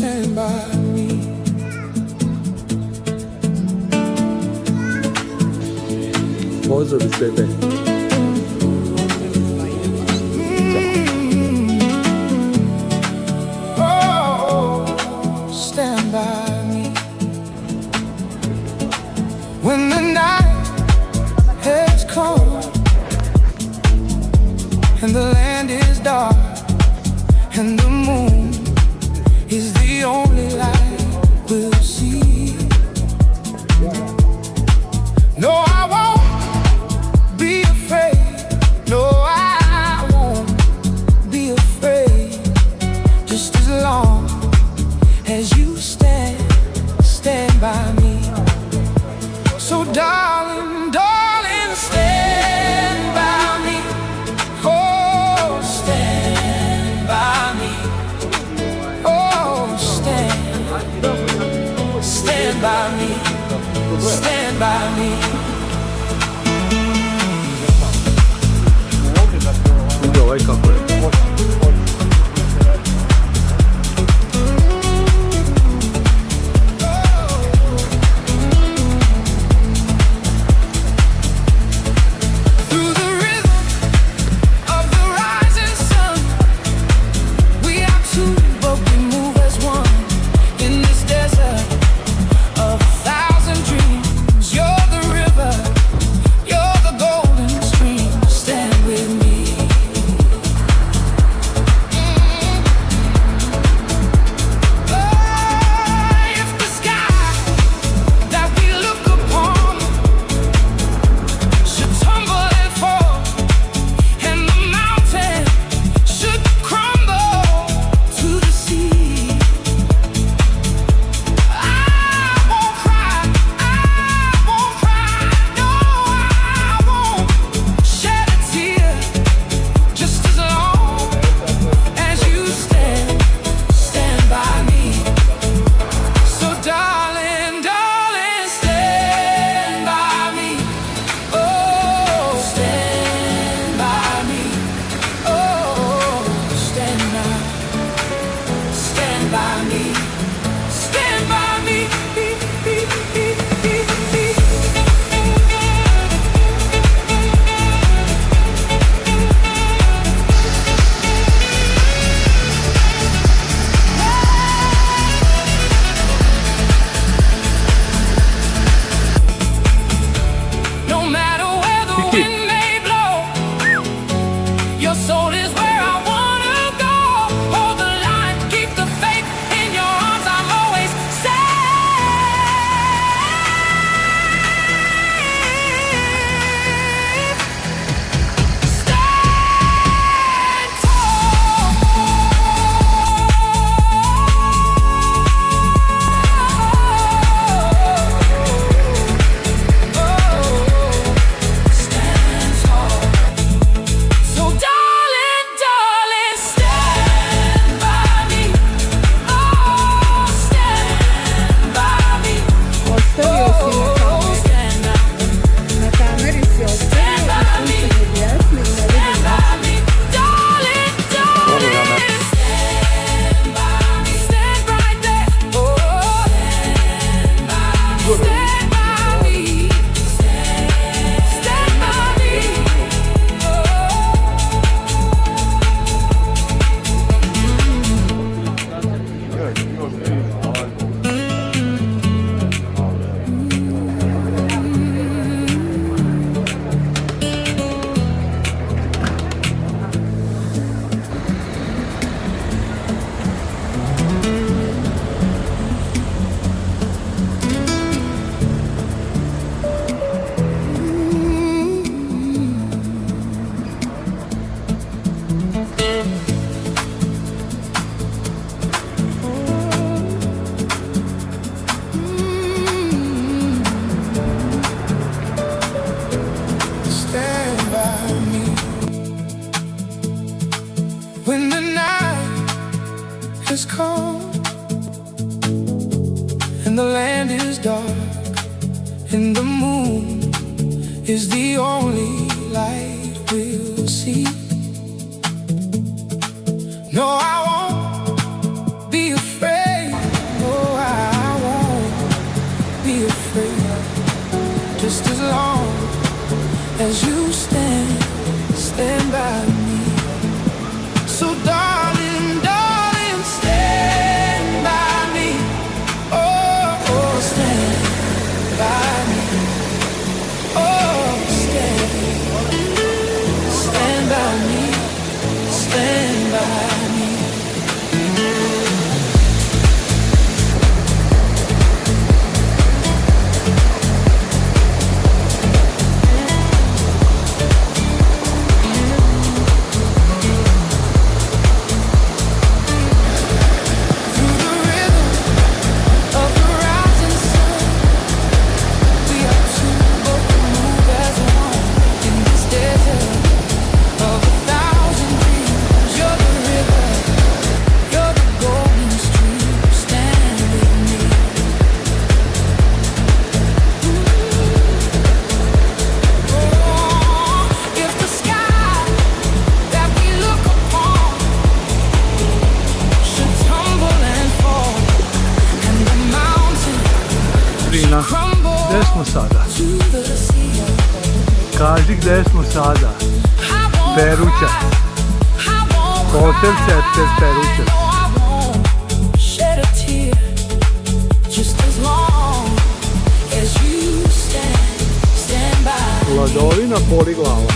stand by me. Pause of this baby. Oh, stand by me. When the night has come and the land is dark and the moon is the only light we'll see. No, I won't be afraid. No, I won't be afraid. Just as long as you stand by me. So darling, darling, stand by me. Oh, stand by me. Oh, stand by me. Stand by me. Nigga, wake up, bro. Through the rhythm of the rising sun, we are two, but we move as one. In this desert of a thousand dreams, you're the river, you're the golden stream. Stand with me. If the sky that we look upon should tumble and fall, and the mountain should crumble to the sea, I won't cry, no, I won't shed a tear, just as long as you stand by me. So darling, darling, stand by me. Oh, stand by me. Oh, stand by me. Stand by me. No matter where the wind may blow, your soul is where I wanna go. Hold the line, keep the faith in your arms. I'm always safe. Stand tall. Stand tall. So darling, darling, stand by me. Oh, stand by me. Ostavio si Oh, stand by me. na kameri si ostavio Stand by me. i sunce jasno i ne Stand vidim by me. Darling, darling, stand by me. Stand right there. Oh, stand by me. Stand by me. Stand by me. Stand by me. When the night has come and the land is dark and the moon is the only light we'll see. No, I won't be afraid. as you stand by me. So darling, darling, stand by me. Oh, oh, stand by me. Oh, stand by me. Stand by me. Brina, gde smo sada? Kaži gde smo sada? Perućac. Hotel Cepter Perućac. Hladovina poli glava.